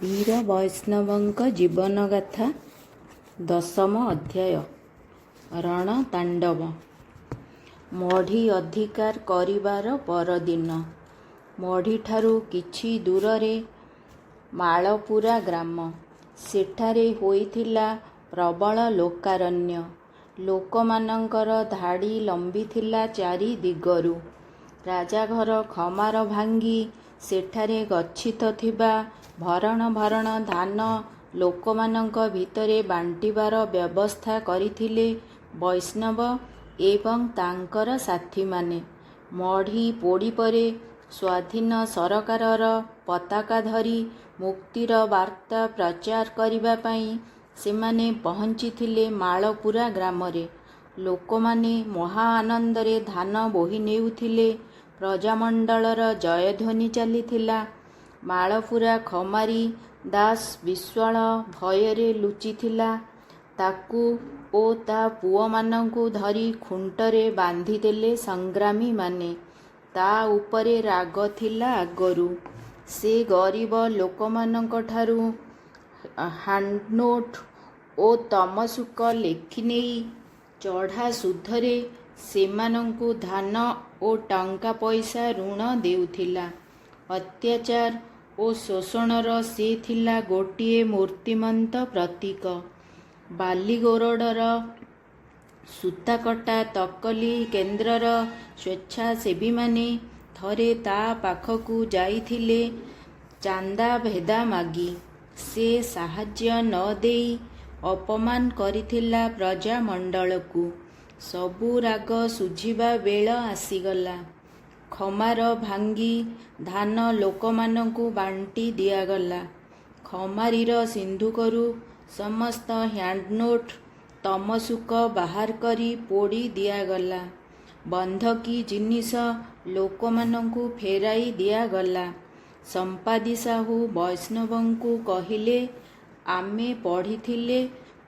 वीर वैष्णवଙ୍କ ଜୀବନଗାଥା ଦଶମ ଅଧ୍ୟାୟ ରଣତାଣ୍ଡବ। ମଢ଼ି ଅଧିକାର କରିବାର ପରଦିନ ମଢ଼ିଠାରୁ କିଛି ଦୂରରେ ମାଳପୁରା ଗ୍ରାମ। ସେଠାରେ ହୋଇଥିଲା ପ୍ରବଳ ଲୋକାରଣ୍ୟ। ଲୋକମାନଙ୍କର ଧାଡ଼ି ଲମ୍ବିଥିଲା ଚାରି ଦିଗରୁ। ରାଜାଘର ଖମାର ଭାଙ୍ଗି ସେଠାରେ ଗଚ୍ଛିତ ଥିବା ଭରଣ ଭରଣ ଧାନ ଲୋକମାନଙ୍କ ଭିତରେ ବାଣ୍ଟିବାର ବ୍ୟବସ୍ଥା କରିଥିଲେ ବୈଷ୍ଣବ ଏବଂ ତାଙ୍କର ସାଥୀମାନେ। ମଢ଼ି ପୋଡ଼ି ପରେ ସ୍ୱାଧୀନ ସରକାରର ପତାକା ଧରି ମୁକ୍ତିର ବାର୍ତ୍ତା ପ୍ରଚାର କରିବା ପାଇଁ ସେମାନେ ପହଞ୍ଚିଥିଲେ ମାଳପୁରା ଗ୍ରାମରେ। ଲୋକମାନେ ମହା ଆନନ୍ଦରେ ଧାନ ବୋହି ନେଉଥିଲେ। ପ୍ରଜାମଣ୍ଡଳର ଜୟଧ୍ୱନି ଚାଲିଥିଲା। ମାଳପୁରା ଖମାରୀ ଦାସ ବିଶ୍ୱାଳ ଭୟରେ ଲୁଚିଥିଲା। ତାକୁ ଓ ତା ପୁଅମାନଙ୍କୁ ଧରି ଖୁଣ୍ଟରେ ବାନ୍ଧିଦେଲେ ସଂଗ୍ରାମୀମାନେ। ତା ଉପରେ ରାଗ ଥିଲା ଆଗରୁ। ସେ ଗରିବ ଲୋକମାନଙ୍କଠାରୁ ହାଣ୍ଡନୋଟ ଓ ତମସୁକ ଲେଖିନେଇ ଚଢ଼ା ସୁଧରେ ସେମାନଙ୍କୁ ଧାନ ଓ ଟଙ୍କା ପଇସା ଋଣ ଦେଉଥିଲା। ଅତ୍ୟାଚାର ଓ ଶୋଷଣର ସେ ଥିଲା ଗୋଟିଏ ମୂର୍ତ୍ତିମନ୍ତ ପ୍ରତୀକ। ବାଲିଗୋରଡ଼ର ସୂତାକଟା ତକଲି କେନ୍ଦ୍ରର ସ୍ୱେଚ୍ଛାସେବୀମାନେ ଥରେ ତା ପାଖକୁ ଯାଇଥିଲେ ଚାନ୍ଦା ଭେଦା ମାଗି। ସେ ସାହାଯ୍ୟ ନ ଦେଇ ଅପମାନ କରିଥିଲା ପ୍ରଜାମଣ୍ଡଳକୁ। ସବୁ ରାଗ ଶୁଝିବା ବେଳ ଆସିଗଲା। ଖମାର ଭାଙ୍ଗି ଧାନ ଲୋକମାନଙ୍କୁ ବାଣ୍ଟି ଦିଆଗଲା। ଖମାରୀର ସିନ୍ଧୁକରୁ ସମସ୍ତ ହ୍ୟାଣ୍ଡନୋଟ ତମସୁକ ବାହାର କରି ପୋଡ଼ି ଦିଆଗଲା। ବନ୍ଧକୀ ଜିନିଷ ଲୋକମାନଙ୍କୁ ଫେରାଇ ଦିଆଗଲା। ସମ୍ପାଦୀ ସାହୁ ବୈଷ୍ଣବଙ୍କୁ କହିଲେ, ଆମେ ପଢ଼ିଥିଲେ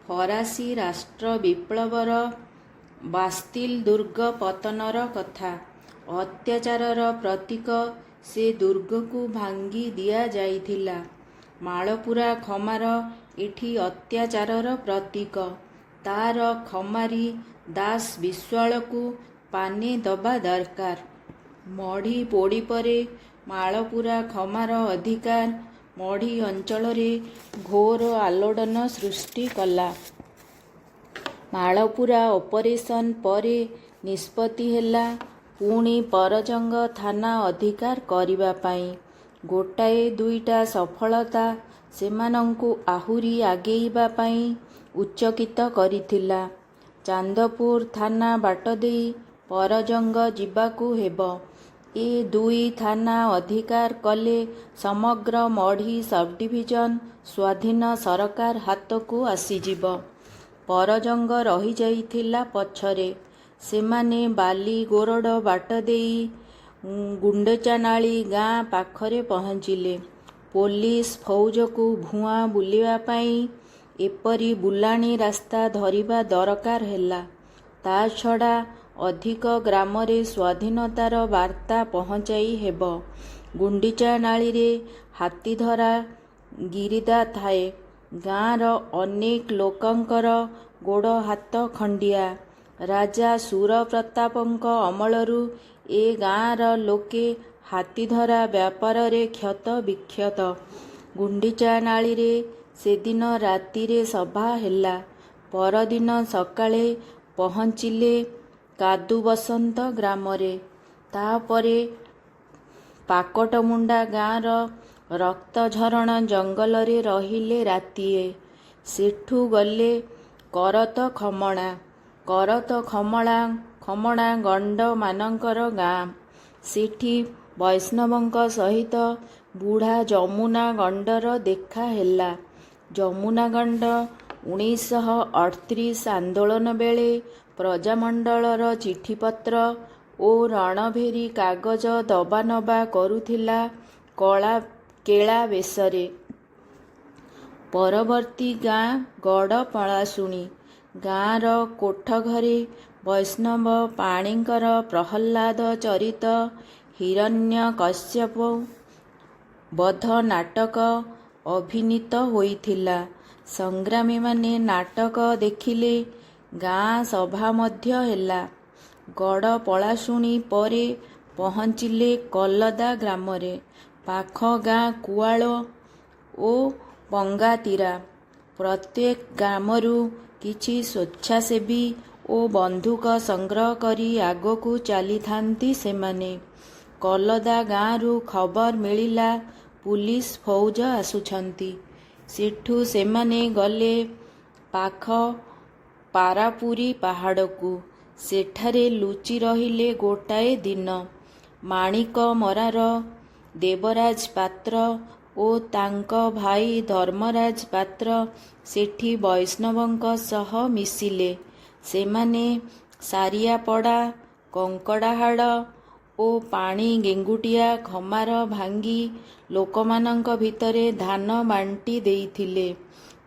ଫରାସୀ ରାଷ୍ଟ୍ର ବିପ୍ଳବର ବାସ୍ତିଲ ଦୁର୍ଗ ପତନର କଥା। ଅତ୍ୟାଚାରର ପ୍ରତୀକ ସେ ଦୁର୍ଗକୁ ଭାଙ୍ଗି ଦିଆଯାଇଥିଲା। ମାଳପୁରା ଖମାର ଏଠି ଅତ୍ୟାଚାରର ପ୍ରତୀକ। ତାର ଖମାରୀ ଦାସ ବିଶ୍ୱାଳକୁ ପାନେ ଦବା ଦରକାର। ମଢ଼ି ପୋଡ଼ି ପରେ ମାଳପୁରା ଖମାର ଅଧିକାର ମଢ଼ି ଅଞ୍ଚଳରେ ଘୋର ଆଲୋଡ଼ନ ସୃଷ୍ଟି କଲା। ମାଳପୁରା ଅପରେସନ ପରେ ନିଷ୍ପତ୍ତି ହେଲା ପୁଣି ପରଜଙ୍ଗ ଥାନା ଅଧିକାର କରିବା ପାଇଁ। ଗୋଟାଏ ଦୁଇଟା ସଫଳତା ସେମାନଙ୍କୁ ଆହୁରି ଆଗେଇବା ପାଇଁ ଉଚ୍ଚକିତ କରିଥିଲା। ଚାନ୍ଦପୁର ଥାନା ବାଟ ଦେଇ ପରଜଙ୍ଗ ଯିବାକୁ ହେବ। ଏ ଦୁଇ ଥାନା ଅଧିକାର କଲେ ସମଗ୍ର ମଢ଼ି ସବ୍‌ଡିଭିଜନ ସ୍ୱାଧୀନ ସରକାର ହାତକୁ ଆସିଯିବ। ପରଜଙ୍ଗ ରହିଯାଇଥିଲା ପଛରେ। ସେମାନେ ବାଲିଗୋରଡ଼ ବାଟ ଦେଇ ଗୁଣ୍ଡଚାନାଳି ଗାଁ ପାଖରେ ପହଞ୍ଚିଲେ। ପୋଲିସ ଫୌଜକୁ ଭୁଆଁ ବୁଲିବା ପାଇଁ ଏପରି ବୁଲାଣି ରାସ୍ତା ଧରିବା ଦରକାର ହେଲା। ତା ଛଡ଼ା ଅଧିକ ଗ୍ରାମରେ ସ୍ୱାଧୀନତାର ବାର୍ତ୍ତା ପହଞ୍ଚାଇ ହେବ। ଗୁଣ୍ଡିଚାନାଳିରେ ହାତୀଧରା ଗିରିଦା ଥାଏ। ଗାଁର ଅନେକ ଲୋକଙ୍କର ଗୋଡ଼ ହାତ ଖଣ୍ଡିଆ। ରାଜା ସୁରପ୍ରତାପଙ୍କ ଅମଳରୁ ଏ ଗାଁର ଲୋକେ ହାତୀଧରା ବ୍ୟାପାରରେ କ୍ଷତ ବିକ୍ଷତ। ଗୁଣ୍ଡିଚାନାଳିରେ ସେଦିନ ରାତିରେ ସଭା ହେଲା। ପରଦିନ ସକାଳେ ପହଞ୍ଚିଲେ କାଦୁବସନ୍ତ ଗ୍ରାମରେ। ତାପରେ ପାକଟମୁଣ୍ଡା ଗାଁର ରକ୍ତଝରଣ ଜଙ୍ଗଲରେ ରହିଲେ ରାତିଏ। ସେଠୁ ଗଲେ କରତଖମଣା। କରତଖମଣା ଗଣ୍ଡମାନଙ୍କର ଗାଁ। ସେଠି ବୈଷ୍ଣବଙ୍କ ସହିତ ବୁଢ଼ା ଯମୁନା ଗଣ୍ଡର ଦେଖା ହେଲା। ଯମୁନା ଗଣ୍ଡ 1938 ଆନ୍ଦୋଳନ ବେଳେ ପ୍ରଜାମଣ୍ଡଳର ଚିଠିପତ୍ର ଓ ରଣଭେରୀ କାଗଜ ଦବାନବା କରୁଥିଲା କେଳା ବେଶରେ। ପରବର୍ତ୍ତୀ ଗାଁ ଗଡ଼ପଳାଶୁଣୀ। ଗାଁର କୋଠଘରେ ବୈଷ୍ଣବ ପାଣିଙ୍କର ପ୍ରହଲ୍ଲାଦ ଚରିତ ହିରଣ୍ୟକଶ୍ୟପ ବଧ ନାଟକ ଅଭିନୀତ ହୋଇଥିଲା। ସଂଗ୍ରାମୀମାନେ ନାଟକ ଦେଖିଲେ। ଗାଁ ସଭା ମଧ୍ୟ ହେଲା। ଗଡ଼ ପଳାଶୁଣୀ ପରେ ପହଞ୍ଚିଲେ କଲଦା ଗ୍ରାମରେ। ପାଖ ଗାଁ କୁଆଳ ଓ ପଙ୍ଗାତିରା। ପ୍ରତ୍ୟେକ ଗ୍ରାମରୁ କିଛି ସ୍ୱେଚ୍ଛାସେବୀ ଓ ବନ୍ଧୁକ ସଂଗ୍ରହ କରି ଆଗକୁ ଚାଲିଥାନ୍ତି ସେମାନେ। କଲଦା ଗାଁରୁ ଖବର ମିଳିଲା ପୁଲିସ ଫୌଜ ଆସୁଛନ୍ତି। ସେଠୁ ସେମାନେ ଗଲେ ପାଖ ପାରାପୁରୀ ପାହାଡ଼କୁ। ସେଠାରେ ଲୁଚି ରହିଲେ ଗୋଟାଏ ଦିନ। ମାଣିକ ମରାର ଦେବରାଜ ପାତ୍ର ଓ ତାଙ୍କ ଭାଇ ଧର୍ମରାଜ ପାତ୍ର ସେଠି ବୈଷ୍ଣବଙ୍କ ସହ ମିଶିଲେ। ସେମାନେ ସାରିଆପଡ଼ା, କଙ୍କଡ଼ାହାଡ଼ ଓ ପାଣି ଗେଙ୍ଗୁଟିଆ ଖମାର ଭାଙ୍ଗି ଲୋକମାନଙ୍କ ଭିତରେ ଧାନ ବାଣ୍ଟି ଦେଇଥିଲେ।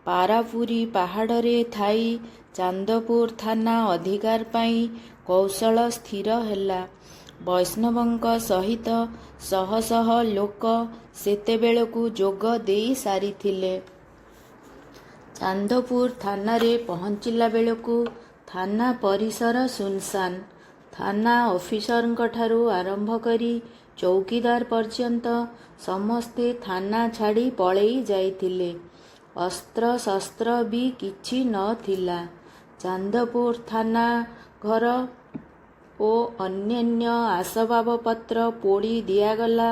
ପାରାପୁରୀ ପାହାଡ଼ରେ ଥାଇ ଚାନ୍ଦପୁର ଥାନା ଅଧିକାର ପାଇଁ କୌଶଳ ସ୍ଥିର ହେଲା। ବୈଷ୍ଣବଙ୍କ ସହିତ ଶହ ଶହ ଲୋକ ସେତେବେଳକୁ ଯୋଗ ଦେଇ ସାରିଥିଲେ। ଚାନ୍ଦପୁର ଥାନାରେ ପହଞ୍ଚିଲା ବେଳକୁ ଥାନା ପରିସର ଶୂନଶାନ୍। ଥାନା ଅଫିସରଙ୍କଠାରୁ ଆରମ୍ଭ କରି ଚୌକିଦାର ପର୍ଯ୍ୟନ୍ତ ସମସ୍ତେ ଥାନା ଛାଡ଼ି ପଳେଇ ଯାଇଥିଲେ। ଅସ୍ତ୍ରଶସ୍ତ୍ର ବି କିଛି ନଥିଲା। ଚାନ୍ଦପୁର ଥାନା ଘର ଓ ଅନ୍ୟାନ୍ୟ ଆସବାବପତ୍ର ପୋଡ଼ି ଦିଆଗଲା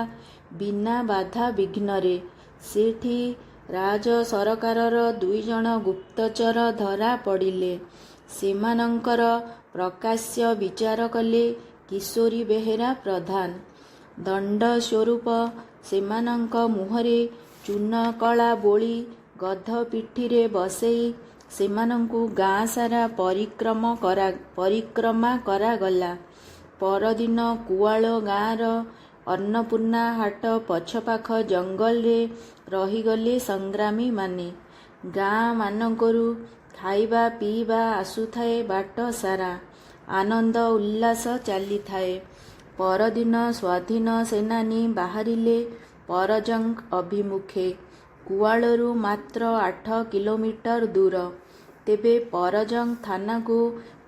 ବିନା ବାଧା ବିଘ୍ନରେ। ସେଠି ରାଜ ସରକାରର 2 ଜଣ ଗୁପ୍ତଚର ଧରା ପଡ଼ିଲେ। ସେମାନଙ୍କର ପ୍ରକାଶ୍ୟ ବିଚାର କଲେ କିଶୋରୀ ବେହେରା ପ୍ରଧାନ। ଦଣ୍ଡ ସ୍ୱରୂପ ସେମାନଙ୍କ ମୁହଁରେ ଚୂନ କଳା ବୋଳି ଗଧ ପିଠିରେ ବସେଇ ସେମାନଙ୍କୁ ଗାଁ ସାରା ପରିକ୍ରମା କରାଗଲା। ପରଦିନ କୁଆଳ ଗାଁର ଅନ୍ନପୂର୍ଣ୍ଣା ହାଟ ପଛପାଖ ଜଙ୍ଗଲରେ ରହିଗଲେ ସଂଗ୍ରାମୀମାନେ। ଗାଁ ମାନଙ୍କରୁ ଖାଇବା ପିଇବା ଆସୁଥାଏ ବାଟ ସାରା। ଆନନ୍ଦ ଉଲ୍ଲାସ ଚାଲିଥାଏ। ପରଦିନ ସ୍ୱାଧୀନ ସେନାନୀ ବାହାରିଲେ ପରଜଙ୍ଗ ଅଭିମୁଖେ। କୁଆଳରୁ ମାତ୍ର 8 କିଲୋମିଟର ଦୂର। ତେବେ ପରଜଙ୍ଗ ଥାନାକୁ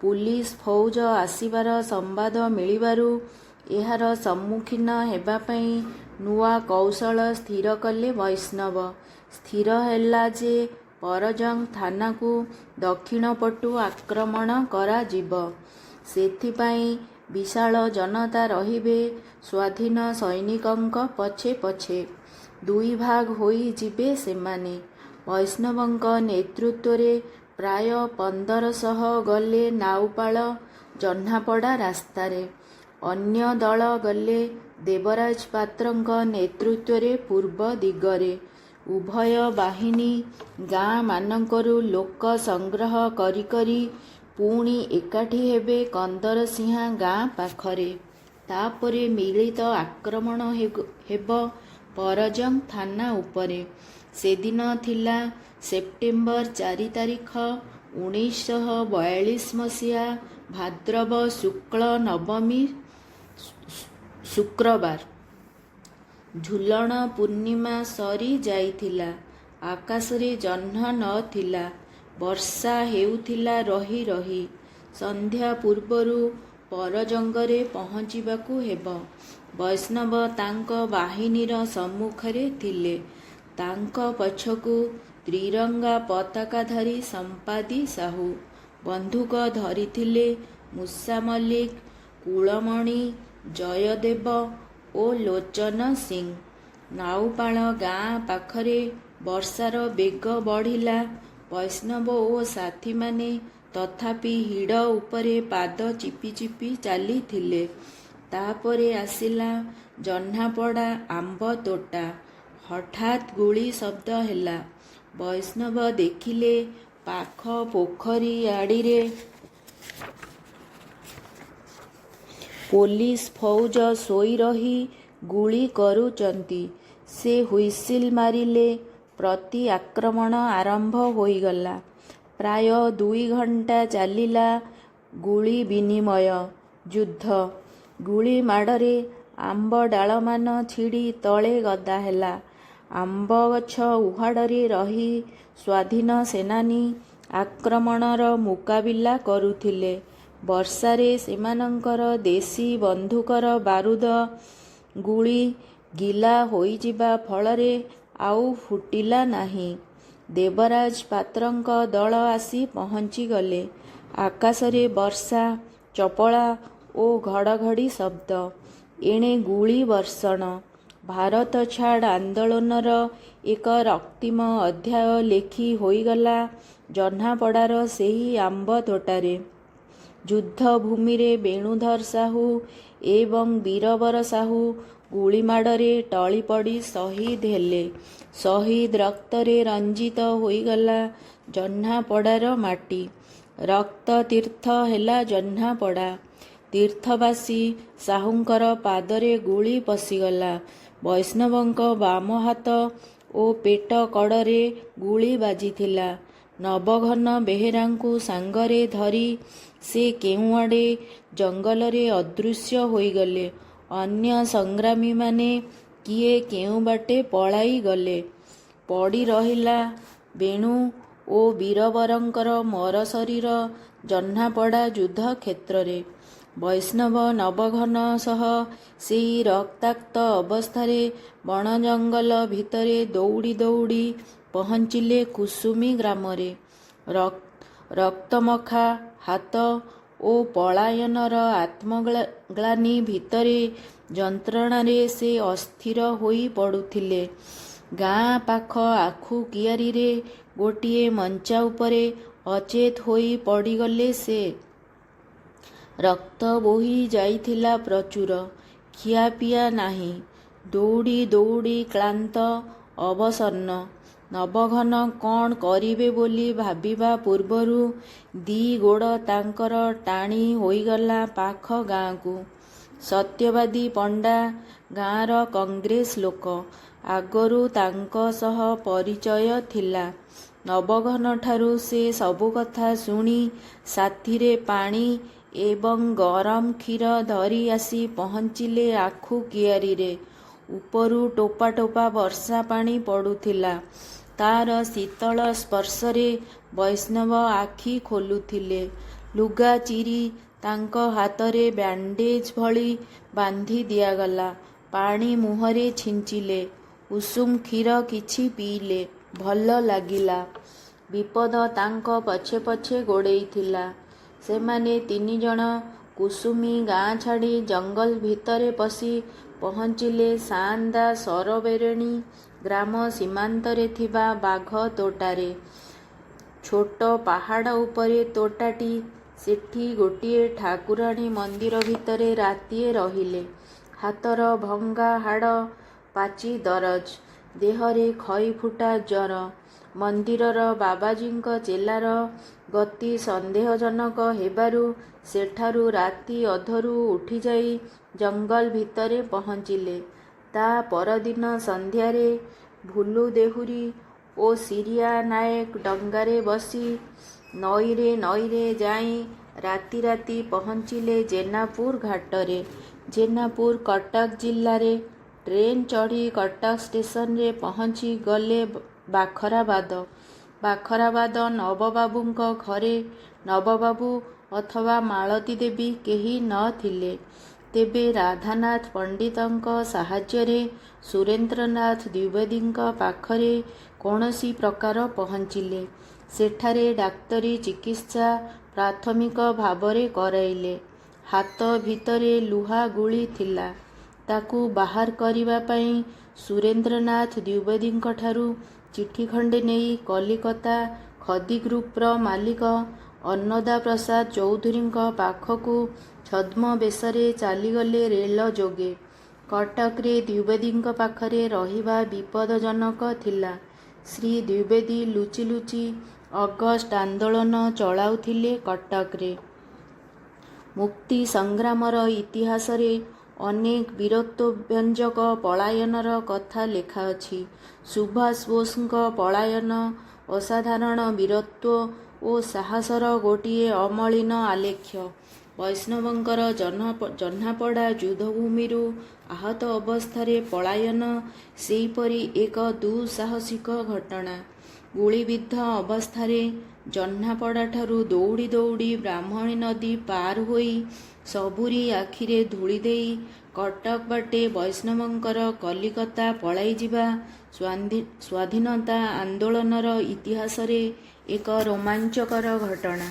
ପୁଲିସ ଫୌଜ ଆସିବାର ସମ୍ବାଦ ମିଳିବାରୁ ଏହାର ସମ୍ମୁଖୀନ ହେବା ପାଇଁ ନୂଆ କୌଶଳ ସ୍ଥିର କଲେ ବୈଷ୍ଣବ। ସ୍ଥିର ହେଲା ଯେ ପରଜଙ୍ଗ ଥାନାକୁ ଦକ୍ଷିଣ ପଟୁ ଆକ୍ରମଣ କରାଯିବ। ସେଥିପାଇଁ ବିଶାଳ ଜନତା ରହିବେ ସ୍ୱାଧୀନ ସୈନିକଙ୍କ ପଛେ ପଛେ। 2 ଭାଗ ହୋଇ ଯିବେ ସେମାନେ। ବୈଷ୍ଣବଙ୍କ ନେତୃତ୍ୱରେ ପ୍ରାୟ 1500 ଗଲେ ନାଉପାଳ ଜହ୍ନାପଡ଼ା ରାସ୍ତାରେ। ଅନ୍ୟ ଦଳ ଗଲେ ଦେବରାଜ ପାତ୍ରଙ୍କ ନେତୃତ୍ୱରେ ପୂର୍ବ ଦିଗରେ। ଉଭୟ ବାହିନୀ ଗାଁ ମାନଙ୍କରୁ ଲୋକ ସଂଗ୍ରହ କରି କରି ପୁଣି ଏକାଠି ହେବେ କନ୍ଦରସିଂହା ଗାଁ ପାଖରେ। ତାପରେ ମିଳିତ ଆକ୍ରମଣ ହେବ ପରଜଙ୍ଗ ଥାନା ଉପରେ। ସେଦିନ ଥିଲା ସେପ୍ଟେମ୍ବର 4 ତାରିଖ 1942 ମସିହା ଭାଦ୍ରବ ଶୁକ୍ଳ ନବମୀ ଶୁକ୍ରବାର। ଝୁଲଣ ପୂର୍ଣ୍ଣିମା ସରି ଯାଇଥିଲା। ଆକାଶରେ ଜହ୍ନ ନଥିଲା। ବର୍ଷା ହେଉଥିଲା ରହି ରହି। ସନ୍ଧ୍ୟା ପୂର୍ବରୁ ପରଜଙ୍ଗରେ ପହଞ୍ଚିବାକୁ ହେବ। ବୈଷ୍ଣବ ତାଙ୍କ ବାହିନୀର ସମ୍ମୁଖରେ ଥିଲେ। ତାଙ୍କ ପଛକୁ ତ୍ରିରଙ୍ଗା ପତାକାଧାରୀ ସମ୍ପାଦୀ ସାହୁ। ବନ୍ଧୁକ ଧରିଥିଲେ ମୂଷା ମଲ୍ଲିକ, କୁଳମଣି, ଜୟଦେବ ଓ ଲୋଚନ ସିଂ। ନାଉପାଳ ଗାଁ ପାଖରେ ବର୍ଷାର ବେଗ ବଢ଼ିଲା। ବୈଷ୍ଣବ ଓ ସାଥୀମାନେ ତଥାପି ହିଡ଼ ଉପରେ ପାଦ ଚିପି ଚିପି ଚାଲିଥିଲେ। ତାପରେ ଆସିଲା ଜହ୍ନାପଡ଼ା ଆମ୍ବତୋଟା। ହଠାତ୍ ଗୁଳି ଶବ୍ଦ ହେଲା। ବୈଷ୍ଣବ ଦେଖିଲେ ପାଖ ପୋଖରୀ ଆଡ଼ିରେ ପୋଲିସ ଫୌଜ ଶୋଇ ରହି ଗୁଳି କରୁଚନ୍ତି। ସେ ହୁଇସିଲ୍ ମାରିଲେ। ପ୍ରତି ଆକ୍ରମଣ ଆରମ୍ଭ ହୋଇଗଲା। ପ୍ରାୟ 2 ଘଣ୍ଟା ଚାଲିଲା ଗୁଳି ବିନିମୟ ଯୁଦ୍ଧ। ଗୁଳି ମାଡ଼ରେ ଆମ୍ବ ଡାଳମାନ ଛିଡ଼ି ତଳେ ଗଦା ହେଲା। ଆମ୍ବଗଛ ଉହାଡ଼ରେ ରହି ସ୍ୱାଧୀନ ସେନାନୀ ଆକ୍ରମଣର ମୁକାବିଲା କରୁଥିଲେ। ବର୍ଷାରେ ସେମାନଙ୍କର ଦେଶୀ ବନ୍ଧୁକର ବାରୁଦ ଗୁଳି ଗିଲା ହୋଇଯିବା ଫଳରେ ଆଉ ଫୁଟିଲା ନାହିଁ। ଦେବରାଜ ପାତ୍ରଙ୍କ ଦଳ ଆସି ପହଞ୍ଚିଗଲେ। ଆକାଶରେ ବର୍ଷା, ଚପଳା ଓ ଘଡ଼ଘଡ଼ି ଶବ୍ଦ। ଏଣେ ଗୁଳି ବର୍ଷଣ। ଭାରତ ଛାଡ଼ ଆନ୍ଦୋଳନର ଏକ ରକ୍ତିମ ଅଧ୍ୟାୟ ଲେଖି ହୋଇଗଲା ଜହ୍ନାପଡ଼ାର ସେହି ଆମ୍ବ ତୋଟାରେ। ଯୁଦ୍ଧଭୂମିରେ ବେଣୁଧର ସାହୁ ଏବଂ ବୀରବର ସାହୁ ଗୁଳିମାଡ଼ରେ ଟଳିପଡ଼ି ଶହୀଦ ହେଲେ। ଶହୀଦ ରକ୍ତରେ ରଞ୍ଜିତ ହୋଇଗଲା ଜହ୍ନାପଡ଼ାର ମାଟି। ରକ୍ତ ତୀର୍ଥ ହେଲା ଜହ୍ନାପଡ଼ା। ତୀର୍ଥବାସୀ ସାହୁଙ୍କର ପାଦରେ ଗୁଳି ପଶିଗଲା। ବୈଷ୍ଣବଙ୍କ ବାମ ହାତ ଓ ପେଟ କଡ଼ରେ ଗୁଳି ବାଜିଥିଲା। ନବଘନ ବେହେରାଙ୍କୁ ସାଙ୍ଗରେ ଧରି ସେ କେଉଁଆଡ଼େ ଜଙ୍ଗଲରେ ଅଦୃଶ୍ୟ ହୋଇଗଲେ। ଅନ୍ୟ ସଂଗ୍ରାମୀମାନେ କିଏ କେଉଁ ବାଟେ ପଳାଇ ଗଲେ। ପଡ଼ି ରହିଲା ବେଣୁ ଓ ବୀରବରଙ୍କର ମରଶରୀର ଜହ୍ନାପଡ଼ା ଯୁଦ୍ଧକ୍ଷେତ୍ରରେ। ବୈଷ୍ଣବ ନବଘନ ସହ ସେହି ରକ୍ତାକ୍ତ ଅବସ୍ଥାରେ ବଣ ଜଙ୍ଗଲ ଭିତରେ ଦୌଡ଼ି ଦୌଡ଼ି ପହଞ୍ଚିଲେ କୁସୁମୀ ଗ୍ରାମରେ। ରକ୍ତମଖା ହାତ ଓ ପଳାୟନର ଆତ୍ମଗ୍ଳାନି ଭିତରେ ଯନ୍ତ୍ରଣାରେ ସେ ଅସ୍ଥିର ହୋଇ ପଡ଼ୁଥିଲେ। ଗାଁ ପାଖ ଆଖୁ କିଆରୀରେ ଗୋଟିଏ ମଞ୍ଚା ଉପରେ ଅଚେତ ହୋଇ ପଡ଼ିଗଲେ ସେ। ରକ୍ତ ବୋହି ଯାଇଥିଲା ପ୍ରଚୁର। ଖିଆପିଆ ନାହିଁ। ଦୌଡ଼ି ଦୌଡ଼ି କ୍ଳାନ୍ତ, ଅବସନ୍ନ। ନବଘନ କ'ଣ କରିବେ ବୋଲି ଭାବିବା ପୂର୍ବରୁ ଦି ଗୋଡ଼ ତାଙ୍କର ଟାଣି ହୋଇଗଲା ପାଖ ଗାଁକୁ। ସତ୍ୟବାଦୀ ପଣ୍ଡା ଗାଁର କଂଗ୍ରେସ ଲୋକ। ଆଗରୁ ତାଙ୍କ ସହ ପରିଚୟ ଥିଲା। ନବଘନଠାରୁ ସେ ସବୁକଥା ଶୁଣି ସାଥିରେ ପାଣି ଏବଂ ଗରମ କ୍ଷୀର ଧରି ଆସି ପହଞ୍ଚିଲେ ଆଖୁ କିଆରୀରେ। ଉପରୁ ଟୋପା ଟୋପା ବର୍ଷା ପାଣି ପଡ଼ୁଥିଲା। ତାର ଶୀତଳ ସ୍ପର୍ଶରେ ବୈଷ୍ଣବ ଆଖି ଖୋଲୁଥିଲେ। ଲୁଗା ଚିରି ତାଙ୍କ ହାତରେ ବ୍ୟାଣ୍ଡେଜ୍ ଭଳି ବାନ୍ଧି ଦିଆଗଲା। ପାଣି ମୁହଁରେ ଛିଞ୍ଚିଲେ। ଉଷୁମ କ୍ଷୀର କିଛି ପିଇଲେ। ଭଲ ଲାଗିଲା। ବିପଦ ତାଙ୍କ ପଛେ ପଛେ ଗୋଡ଼େଇଥିଲା। ସେମାନେ ତିନିଜଣ କୁସୁମୀ ଗାଁ ଛାଡ଼ି ଜଙ୍ଗଲ ଭିତରେ ପଶି ପହଞ୍ଚିଲେ ସାଆନ୍ଦା ସରବେରଣୀ ଗ୍ରାମ ସୀମାନ୍ତରେ ଥିବା ବାଘ ତୋଟାରେ। ଛୋଟ ପାହାଡ଼ ଉପରେ ତୋଟାଟି। ସେଠି ଗୋଟିଏ ଠାକୁରାଣୀ ମନ୍ଦିର ଭିତରେ ରାତିଏ ରହିଲେ। ହାତର ଭଙ୍ଗା ହାଡ଼ ପାଚି ଦରଜ। ଦେହରେ ଖଇଫୁଟା ଜ୍ୱର। ମନ୍ଦିରର ବାବାଜୀଙ୍କ ଚେଲାର ଗତି ସନ୍ଦେହଜନକ ହେବାରୁ ସେଠାରୁ ରାତି ଅଧରୁ ଉଠିଯାଇ ଜଙ୍ଗଲ ଭିତରେ ପହଞ୍ଚିଲେ। ତା ପରଦିନ ସନ୍ଧ୍ୟାରେ ଭୁଲୁ ଦେହୁରୀ ଓ ସିରିଆ ନାଏକ ଡଙ୍ଗାରେ ବସି ନଈରେ ଯାଇ ରାତି ରାତି ପହଞ୍ଚିଲେ ଜେନାପୁର ଘାଟରେ। ଜେନାପୁର କଟକ ଜିଲ୍ଲାରେ। ଟ୍ରେନ୍ ଚଢ଼ି କଟକ ଷ୍ଟେସନରେ ପହଞ୍ଚି ଗଲେ ବାଖରାବାଦ। ବାଖରାବାଦ ନବବାବୁଙ୍କ ଘରେ ନବବାବୁ ଅଥବା ମାଳତୀ ଦେବୀ କେହି ନ ଥିଲେ। ତେବେ ରାଧାନାଥ ପଣ୍ଡିତଙ୍କ ସାହାଯ୍ୟରେ ସୁରେନ୍ଦ୍ରନାଥ ଦ୍ୱିବେଦୀଙ୍କ ପାଖରେ କୌଣସି ପ୍ରକାର ପହଞ୍ଚିଲେ। ସେଠାରେ ଡାକ୍ତରୀ ଚିକିତ୍ସା ପ୍ରାଥମିକ ଭାବରେ କରାଇଲେ। ହାତ ଭିତରେ ଲୁହା ଗୁଳି ଥିଲା। ତାକୁ ବାହାର କରିବା ପାଇଁ ସୁରେନ୍ଦ୍ରନାଥ ଦ୍ୱିବେଦୀଙ୍କଠାରୁ ଚିଠି ଖଣ୍ଡେ ନେଇ କଲିକତା ଖଦି ଗ୍ରୁପର ମାଲିକ ଅନ୍ନଦା ପ୍ରସାଦ ଚୌଧୁରୀଙ୍କ ପାଖକୁ ଛଦ୍ମବେଶରେ ଚାଲିଗଲେ ରେଳ ଯୋଗେ। କଟକରେ ଦ୍ୱିବେଦୀଙ୍କ ପାଖରେ ରହିବା ବିପଦଜନକ ଥିଲା। ଶ୍ରୀ ଦ୍ୱିବେଦୀ ଲୁଚି ଲୁଚି ଅଗଷ୍ଟ ଆନ୍ଦୋଳନ ଚଳାଉଥିଲେ କଟକରେ। ମୁକ୍ତି ସଂଗ୍ରାମର ଇତିହାସରେ ଅନେକ ବୀରତ୍ୱବ୍ୟଞ୍ଜକ ପଳାୟନର କଥା ଲେଖାଅଛି। ସୁଭାଷ ବୋଷଙ୍କ ପଳାୟନ ଅସାଧାରଣ ବୀରତ୍ୱ ଓ ସାହସର ଗୋଟିଏ ଅମଳିନ ଆଲେଖ୍ୟ। ବୈଷ୍ଣବଙ୍କର ଜହ୍ନାପଡ଼ା ଯୁଦ୍ଧଭୂମିରୁ ଆହତ ଅବସ୍ଥାରେ ପଳାୟନ ସେହିପରି ଏକ ଦୁଃସାହସିକ ଘଟଣା। ଗୁଳିବିଦ୍ଧ ଅବସ୍ଥାରେ ଜହ୍ନାପଡ଼ାଠାରୁ ଦୌଡ଼ି ଦୌଡ଼ି ବ୍ରାହ୍ମଣୀ ନଦୀ ପାର ହୋଇ ସବୁରି ଆଖିରେ ଧୂଳି ଦେଇ କଟକ ବାଟେ ବୈଷ୍ଣବଙ୍କର କଲିକତା ପଳାଇଯିବା ସ୍ୱାଧୀନତା ଆନ୍ଦୋଳନର ଇତିହାସରେ ଏକ ରୋମାଞ୍ଚକର ଘଟଣା।